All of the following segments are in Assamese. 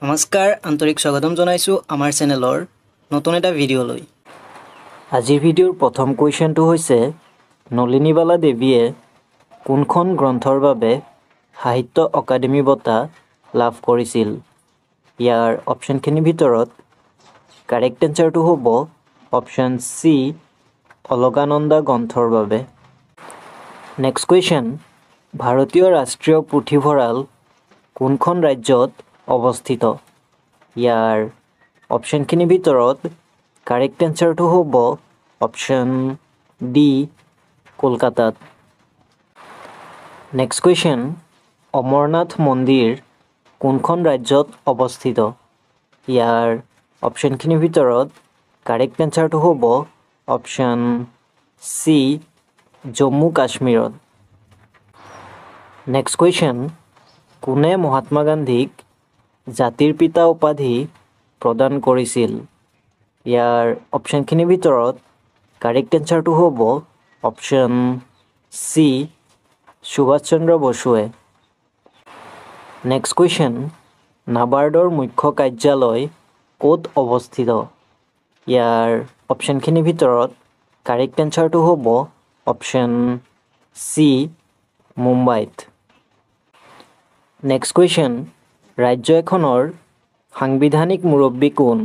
নমস্কাৰ আন্তৰিক স্বাগতম জনাইছো আমাৰ চেনেলৰ নতুন এটা ভিডিঅ' লৈ। আজিৰ ভিডিঅ'ৰ প্ৰথম কুৱেশ্যনটো হৈছে নলিনীবালা দেৱীয়ে কোনখন গ্ৰন্থৰ বাবে সাহিত্য অকাডেমী বঁটা লাভ কৰিছিল? ইয়াৰ অপশ্যনখিনিৰ ভিতৰত কাৰেক্ট এনচাৰটো হ'ব অপশ্যন চি অলকানন্দা গ্ৰন্থৰ বাবে। নেক্সট কুৱেশ্যন, ভাৰতীয় ৰাষ্ট্ৰীয় পুথিভঁৰাল কোনখন ৰাজ্যত অৱস্থিত? ইয়াৰ অপশ্যনখিনিৰ ভিতৰত কাৰেক্ট এনচাৰটো হ'ব অপশ্যন ডি কলকাতাত। নেক্সট কুৱেশ্যন, অমৰনাথ মন্দিৰ কোনখন ৰাজ্যত অৱস্থিত? ইয়াৰ অপশ্যনখিনিৰ ভিতৰত কাৰেক্ট এনচাৰটো হ'ব অপশ্যন চি জম্মু কাশ্মীৰত। নেক্সট কুৱেশ্যন, কোনে মহাত্মা গান্ধীক জাতিৰ পিতা উপাধি প্ৰদান কৰিছিল? ইয়াৰ অপশ্যনখিনিৰ ভিতৰত কাৰেক্ট এনচাৰটো হ'ব অপশ্যন চি সুভাষ চন্দ্ৰ বসুৱে। নেক্সট কুৱেশ্যন, নাবাৰ্ডৰ মুখ্য কাৰ্যালয় ক'ত অৱস্থিত? ইয়াৰ অপশ্যনখিনিৰ ভিতৰত কাৰেক্ট এনচাৰটো হ'ব অপশ্যন চি মুম্বাইত। নেক্সট কুৱেশ্যন, ৰাজ্য এখনৰ সাংবিধানিক মুৰব্বী কোন?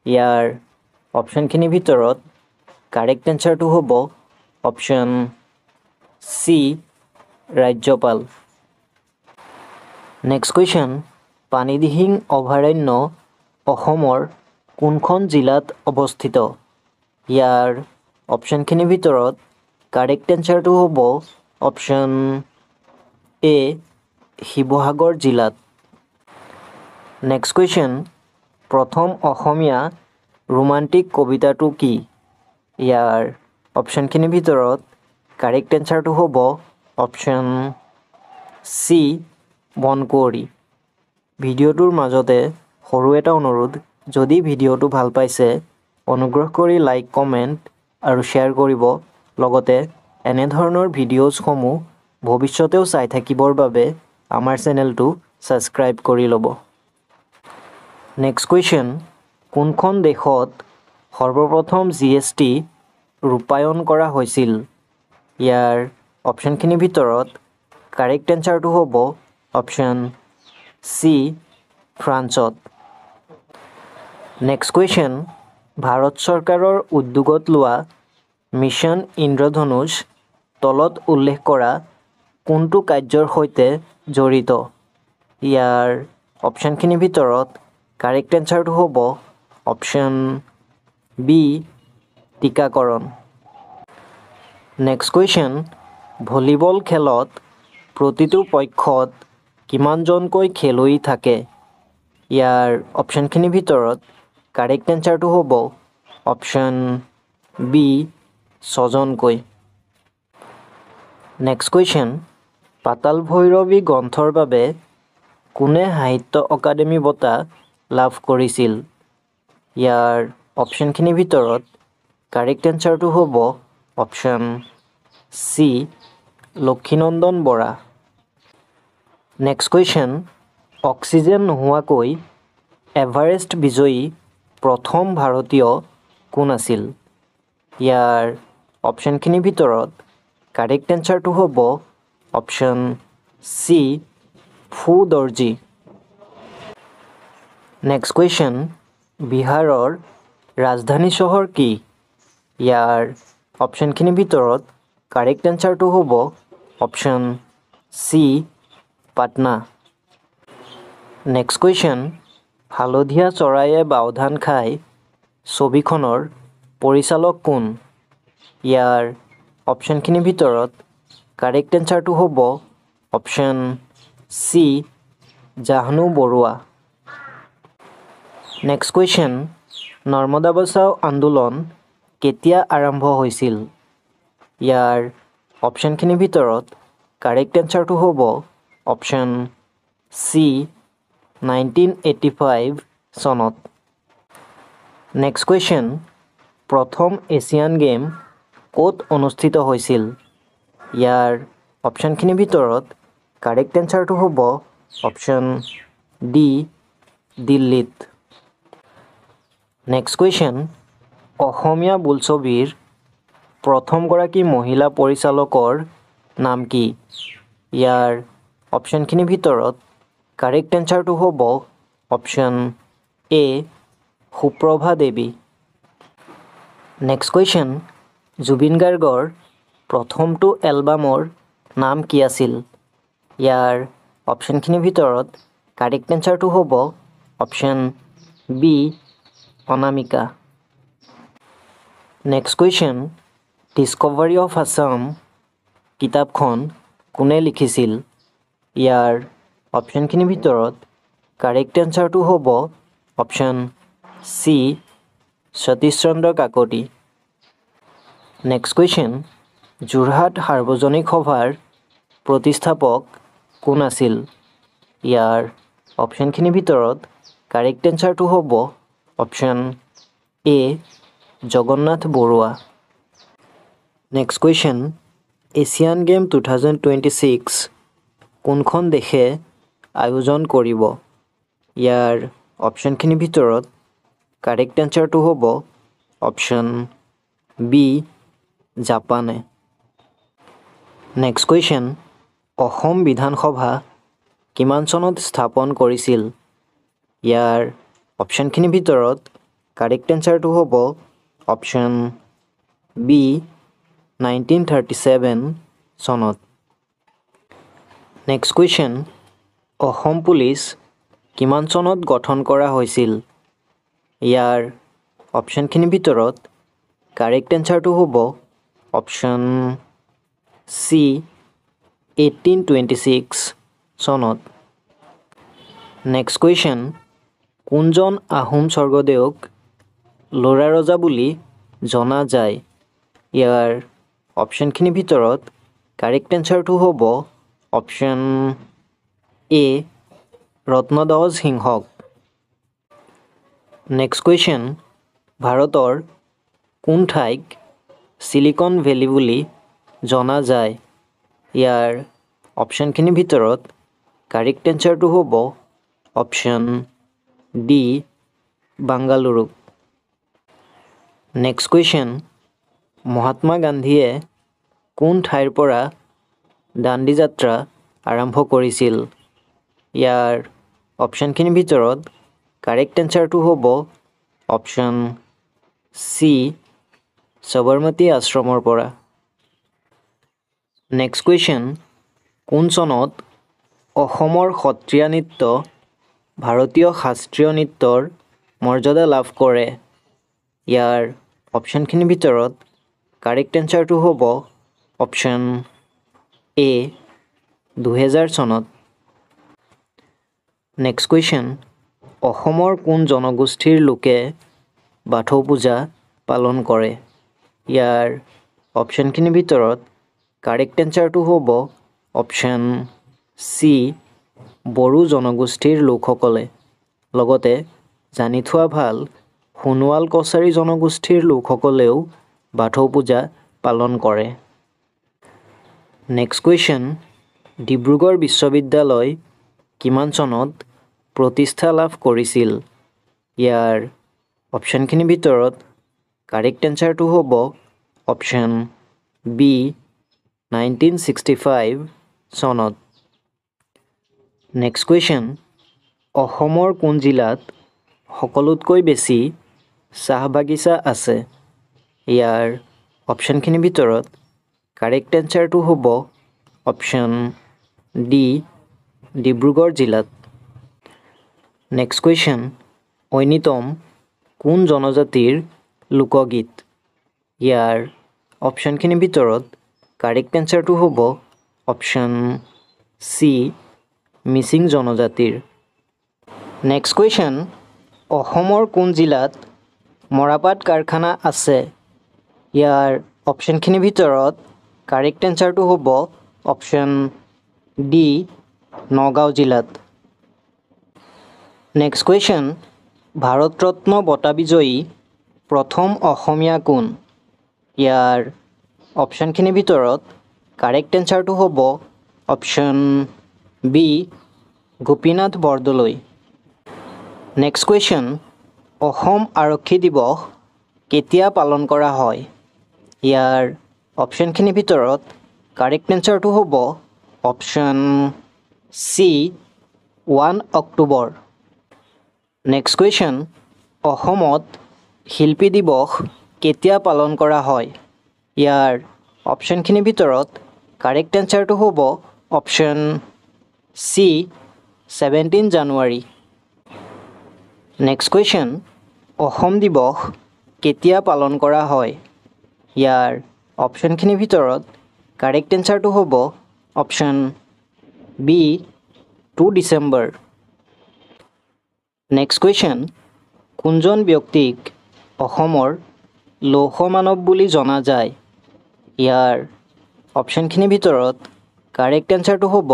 ইয়াৰ অপশ্যনখিনিৰ ভিতৰত কাৰেক্ট এনচাৰটো হ'ব অপশ্যন চি ৰাজ্যপাল। নেক্সট কুৱেশ্যন, পানীদিহিং অভয়াৰণ্য অসমৰ কোনখন জিলাত অৱস্থিত? ইয়াৰ অপশ্যনখিনিৰ ভিতৰত কাৰেক্ট এনচাৰটো হ'ব অপশ্যন এ শিৱসাগৰ জিলাত। নেক্সট কুৱেশ্যন, প্ৰথম অসমীয়া ৰোমান্টিক কবিতাটো কি? ইয়াৰ অপশ্যনখিনিৰ ভিতৰত কাৰেক্ট এনচাৰটো হ'ব অপশ্যন চি বনকুঁৱৰী। ভিডিঅ'টোৰ মাজতে সৰু এটা অনুৰোধ, যদি ভিডিঅ'টো ভাল পাইছে অনুগ্ৰহ কৰি লাইক কমেণ্ট আৰু শ্বেয়াৰ কৰিব। লগতে এনেধৰণৰ ভিডিঅ'জসমূহ ভৱিষ্যতেও চাই থাকিবৰ বাবে আমাৰ চেনেলটো ছাবস্ক্ৰাইব কৰি ল'ব। নেক্সট কুৱেশ্যন, কোনখন দেশত সৰ্বপ্ৰথম GST ৰূপায়ণ কৰা হৈছিল? ইয়াৰ অপশ্যনখিনিৰ ভিতৰত কাৰেক্ট এনচাৰটো হ'ব অপশ্যন চি ফ্ৰান্সত। নেক্সট কুৱেশ্যন, ভাৰত চৰকাৰৰ উদ্যোগত লোৱা মিছন ইন্দ্ৰধনুষ তলত উল্লেখ কৰা কোনটো কাৰ্যৰ সৈতে জড়িত? ইয়াৰ অপশ্যনখিনিৰ ভিতৰত কাৰেক্ট এনচাৰটো হ'ব অপশ্যন বি টীকাকৰণ। নেক্সট কুৱেশ্যন, ভলীবল খেলত প্ৰতিটো পক্ষত কিমানজনকৈ খেলুৱৈ থাকে? ইয়াৰ অপশ্যনখিনিৰ ভিতৰত কাৰেক্ট এনচাৰটো হ'ব অপশ্যন বি 6জনকৈ। নেক্সট কুৱেশ্যন, পাতাল ভৈৰৱী গ্ৰন্থৰ বাবে কোনে সাহিত্য অকাডেমী বঁটা লাভ কৰিছিল? ইয়াৰ অপশ্যনখিনিৰ ভিতৰত কাৰেক্ট এনচাৰটো হ'ব option C Lakshminandan Bora. Next question, oxygen নোহোৱাকৈ এভাৰেষ্ট বিজয়ী প্ৰথম ভাৰতীয় কোন আছিল? ইয়াৰ অপশ্যনখিনিৰ ভিতৰত কাৰেক্ট এনচাৰটো হ'ব অপশ্যন চি ফু দৰ্জী। নেক্সট কুৱেশ্যন, বিহাৰৰ ৰাজধানী চহৰ কি? ইয়াৰ অপশ্যনখিনিৰ ভিতৰত কাৰেক্ট এনচাৰটো হ'ব option C Patna. Next question, হালধীয়া চৰায়ে বাওধান খায় ছবিখনৰ পৰিচালক কোন? ইয়াৰ অপশ্যনখিনিৰ ভিতৰত কাৰেক্ট এনচাৰটো হ'ব option C Jahnu Barua. Next question, Narmada Bachao Andolan কেতিয়া আৰম্ভ হৈছিল? ইয়াৰ অপশ্যনখিনিৰ ভিতৰত কাৰেক্ট এনচাৰটো হ'ব অপশ্যন চি 1985 চনত। নেক্সট কুৱেশ্যন, প্ৰথম এছিয়ান গেম ক'ত অনুষ্ঠিত হৈছিল? ইয়াৰ অপশ্যনখিনিৰ ভিতৰত কাৰেক্ট এনচাৰটো হ'ব অপশ্যন ডি দিল্লীত। নেক্সট কুৱেশ্যন, অসমীয়া বোলছবিৰ প্ৰথমগৰাকী মহিলা পৰিচালকৰ নাম কি? ইয়াৰ অপশ্যনখিনিৰ ভিতৰত কাৰেক্ট এনচাৰটো হ'ব অপশ্যন এ সুপ্ৰভা দেৱী। নেক্সট কুৱেশ্যন, জুবিন গাৰ্গৰ প্ৰথমটো এলবামৰ নাম কি আছিল? ইয়াৰ অপশ্যনখিনিৰ ভিতৰত কাৰেক্ট এনচাৰটো হ'ব option B Anamika. Next question, discovery of Assam কিতাপখন কোনে লিখিছিল? ইয়াৰ অপশ্যনখিনিৰ ভিতৰত কাৰেক্ট এনচাৰটো হ'ব option C Satish Chandra Kakati. Next question, Jorhat সাৰ্বজনিক সভাৰ প্ৰতিষ্ঠাপক কোন আছিল? ইয়াৰ অপশ্যনখিনিৰ ভিতৰত কাৰেক্ট এনচাৰটো হ'ব option A Jagannath Barua. Next question, Asian game 2026 কোনখন দেশে আয়োজন কৰিব? ইয়াৰ অপশ্যনখিনিৰ ভিতৰত কাৰেক্ট এনচাৰটো হ'ব অপশ্যন বি জাপানে। নেক্সট কুৱেশ্যন, অসম বিধানসভা কিমান চনত স্থাপন কৰিছিল? ইয়াৰ অপশ্যনখিনিৰ ভিতৰত কাৰেক্ট এনচাৰটো হ'ব অপশ্যন বি 1937 চনত। নেক্সট কুৱেশ্যন, অসম পুলিচ কিমান চনত গঠন কৰা হৈছিল? ইয়াৰ অপশ্যনখিনিৰ ভিতৰত কাৰেক্ট এনচাৰটো হ'ব অপশ্যন চি 1826 চনত। নেক্সট কুৱেশ্যন, কোনজন আহোম স্বৰ্গদেউক ল'ৰা ৰজা বুলি জনা যায়? ইয়াৰ অপশ্যনখিনিৰ ভিতৰত কাৰেক্ট এনচাৰটো হ'ব অপশ্যন এ ৰত্নধ্বজ সিংহক। নেক্সট কুৱেশ্যন, ভাৰতৰ কোন ঠাইক চিলিকন ভেলী বুলি জনা যায়? ইয়াৰ অপশ্যনখিনিৰ ভিতৰত কাৰেক্ট এনচাৰটো হ'ব option D Bengaluru. Next question, Mahatma গান্ধীয়ে কোন ঠাইৰ পৰা দাণ্ডী যাত্ৰা আৰম্ভ কৰিছিল? ইয়াৰ অপশ্যনখিনিৰ ভিতৰত কাৰেক্ট এনচাৰটো হ'ব অপশ্যন চি সবৰমতী আশ্ৰমৰ পৰা। নেক্সট কুৱেশ্যন, কোন চনত অসমৰ সত্ৰীয়া নৃত্য ভাৰতীয় শাস্ত্ৰীয় নৃত্যৰ মৰ্যাদা লাভ কৰে? ইয়াৰ অপশ্যনখিনিৰ ভিতৰত কাৰেক্ট এনচাৰটো হ'ব অপশ্যন এ 2000 চনত। নেক্সট কুৱেশ্যন, অসমৰ কোন জনগোষ্ঠীৰ লোকে বাথৌ পূজা পালন কৰে? ইয়াৰ অপশ্যনখিনিৰ ভিতৰত কাৰেক্ট এনচাৰটো হ'ব অপশ্যন চি বড়ো জনগোষ্ঠীৰ লোকসকলে। লগতে জানি থোৱা ভাল, সোণোৱাল কছাৰী জনগোষ্ঠীৰ লোকসকলেও বাথৌ পূজা পালন কৰে। নেক্সট কুৱেশ্যন, ডিব্ৰুগড় বিশ্ববিদ্যালয় কিমান চনত প্ৰতিষ্ঠা লাভ কৰিছিল? ইয়াৰ অপশ্যনখিনিৰ ভিতৰত কাৰেক্ট এনচাৰটো হ'ব অপশ্যন বি 1965 চনত। নেক্সট কুৱেশ্যন, অসমৰ কোন জিলাত সকলোতকৈ বেছি চাহ বাগিচা আছে? ইয়াৰ অপশ্যনখিনিৰ ভিতৰত কাৰেক্ট এনচাৰটো হ'ব অপশ্যন ডি ডিব্ৰুগড় জিলাত। নেক্সট কুৱেশ্যন, ঐনিতম কোন জনজাতিৰ লোকগীত? ইয়াৰ অপশ্যনখিনিৰ ভিতৰত কাৰেক্ট এনচাৰটো হ'ব অপশ্যন চি মিচিং জনজাতিৰ। নেক্সট কুৱেশ্যন, অসমৰ কোন জিলাত মৰাপাট কাৰখানা আছে? ইয়াৰ অপশ্যনখিনিৰ ভিতৰত কাৰেক্ট এনচাৰটো হ'ব অপশ্যন ডি নগাঁও জিলাত। নেক্সট কুৱেশ্যন, ভাৰত ৰত্ন বঁটা বিজয়ী প্ৰথম অসমীয়া কোন? ইয়াৰ অপশ্যনখিনিৰ ভিতৰত কাৰেক্ট এনচাৰটো হ'ব option B Gopinath Bordoloi. Next question Assam আৰক্ষী দিৱস কেতিয়া পালন কৰা হয় ইয়াৰ অপশ্যনখিনিৰ ভিতৰত কাৰেক্ট এনচাৰটো হ'ব option C 1 October next question অসমত শিল্পী দিৱস কেতিয়া পালন কৰা হয় ইয়াৰ অপশ্যনখিনিৰ ভিতৰত কাৰেক্ট এনচাৰটো হ'ব অপশ্যন চি 17 জানুৱাৰী নেক্সট কুৱেশ্যন অসম দিৱস কেতিয়া পালন কৰা হয় ইয়াৰ অপশ্যনখিনিৰ ভিতৰত কাৰেক্ট এনচাৰটো হ'ব option B 2 December next question কোনজন ব্যক্তিক অসমৰ লৌহ মানৱ বুলি জনা যায় ইয়াৰ অপশ্যনখিনিৰ ভিতৰত কাৰেক্ট এনচাৰটো হ'ব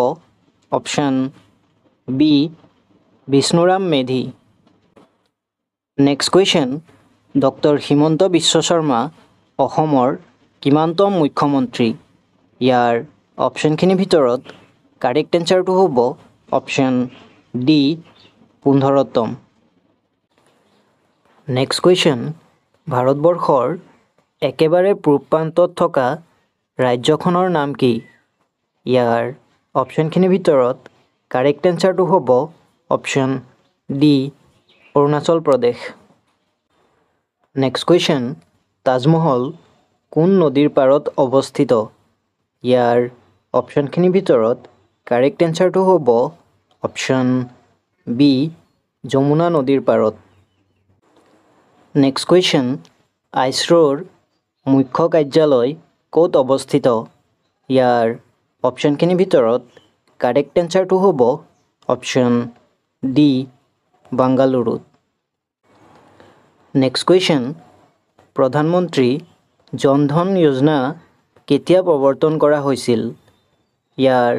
option B Bishnuram Medhi next question doctor Himanta Biswa Sarma অসমৰ কিমানতম মুখ্যমন্ত্ৰী ইয়াৰ অপশ্যনখিনিৰ ভিতৰত কাৰেক্ট এনচাৰটো হ'ব অপশ্যন ডি 15তম নেক্সট কুৱেশ্যন ভাৰতবৰ্ষৰ একেবাৰে পূব প্ৰান্তত থকা ৰাজ্যখনৰ নাম কি ইয়াৰ অপশ্যনখিনিৰ ভিতৰত কাৰেক্ট এনচাৰটো হ'ব option D Arunachal Pradesh next question Taj Mahal কোন নদীৰ পাৰত অৱস্থিত ইয়াৰ অপশ্যনখিনিৰ ভিতৰত কাৰেক্ট এনচাৰটো হ'ব অপশ্যন বি যমুনা নদীৰ পাৰত নেক্সট কুৱেশ্যন আইছৰোৰ মুখ্য কাৰ্যালয় ক'ত অৱস্থিত ইয়াৰ অপশ্যনখিনিৰ ভিতৰত কাৰেক্ট এনচাৰটো হ'ব অপশ্যন ডি বাংগালুৰুত নেক্সট কুৱেশ্যন প্ৰধানমন্ত্ৰী জন ধন যোজনা কেতিয়া প্ৰৱৰ্তন কৰা হৈছিল ইয়াৰ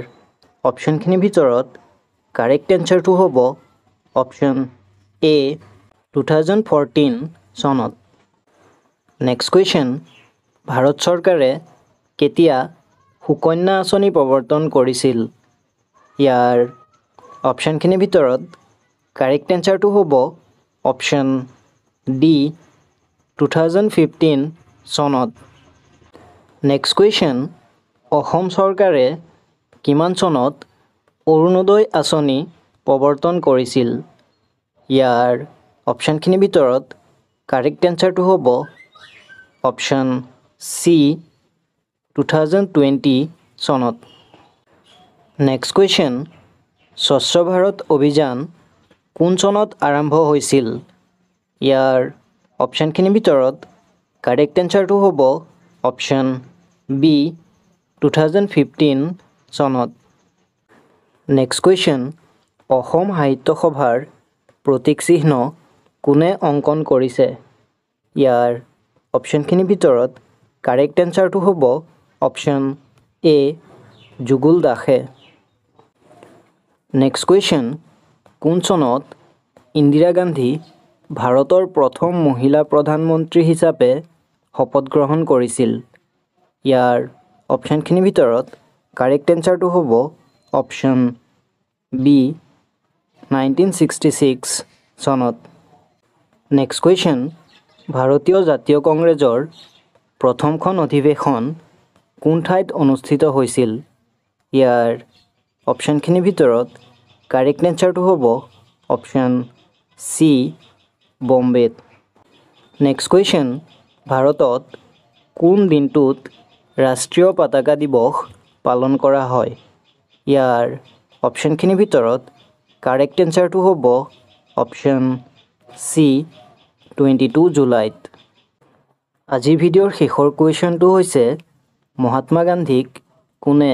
অপশ্যনখিনিৰ ভিতৰত কাৰেক্ট এনচাৰটো হ'ব অপশ্যন এ 2014 চনত নেক্সট কুৱেশ্যন ভাৰত চৰকাৰে কেতিয়া সুকন্যা আঁচনি প্ৰৱৰ্তন কৰিছিল ইয়াৰ অপশ্যনখিনিৰ ভিতৰত কাৰেক্ট এনচাৰটো হ'ব অপশ্যন ডি 2015 চনত নেক্সট কুৱেশ্যন অসম চৰকাৰে কিমান চনত অৰুণোদয় আঁচনি প্ৰৱৰ্তন কৰিছিল ইয়াৰ অপশ্যনখিনিৰ ভিতৰত কাৰেক্ট এনচাৰটো হ'ব অপশ্যন চি 2020 চনত নেক্সট কুৱেশ্যন স্বচ্ছ ভাৰত অভিযান কোন চনত আৰম্ভ হৈছিল ইয়াৰ অপশ্যনখিনিৰ ভিতৰত কাৰেক্ট এনচাৰটো হ'ব অপশ্যন বি 2015 চনত নেক্সট কুৱেশ্যন অসম সাহিত্য সভাৰ প্ৰতীক চিহ্ন কোনে অংকন কৰিছে ইয়াৰ অপশ্যনখিনিৰ ভিতৰত কাৰেক্ট এনচাৰটো হ'ব অপশ্যন এ যুগল দাসে নেক্সট কুৱেশ্যন কোন চনত ইন্দিৰা গান্ধী ভাৰতৰ প্ৰথম মহিলা প্ৰধানমন্ত্ৰী হিচাপে শপত গ্ৰহণ কৰিছিল ইয়াৰ অপশ্যনখিনিৰ ভিতৰত কাৰেক্ট এনচাৰটো হ'ব অপশ্যন বি 1966 চনত নেক্সট কুৱেশ্যন ভাৰতীয় জাতীয় কংগ্ৰেছৰ প্ৰথমখন অধিৱেশন কোন ঠাইত অনুষ্ঠিত হৈছিল ইয়াৰ অপশ্যনখিনিৰ ভিতৰত কাৰেক্ট এনচাৰটো হ'ব অপশ্যন চি বম্বেত নেক্সট কুৱেশ্যন ভাৰতত কোন দিনটোত ৰাষ্ট্ৰীয় পতাকা দিৱস পালন কৰা হয় ইয়াৰ অপশ্যনখিনিৰ ভিতৰত কাৰেক্ট এনচাৰটো হ'ব অপশ্যন চি 22 জুলাইত আজিৰ ভিডিঅ'ৰ শেষৰ কুৱেশ্যনটো হৈছে মহাত্মা গান্ধীক কোনে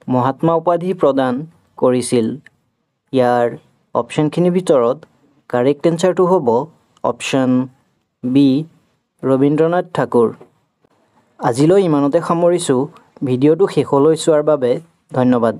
মহাত্মা উপাধি প্ৰদান কৰিছিল ইয়াৰ অপশ্যনখিনিৰ ভিতৰত কাৰেক্ট এনচাৰটো হ'ব অপশ্যন বি ৰবীন্দ্ৰনাথ ঠাকুৰ আজিলৈ ইমানতে সামৰিছোঁ ভিডিঅ'টো শেষলৈ চোৱাৰ বাবে ধন্যবাদ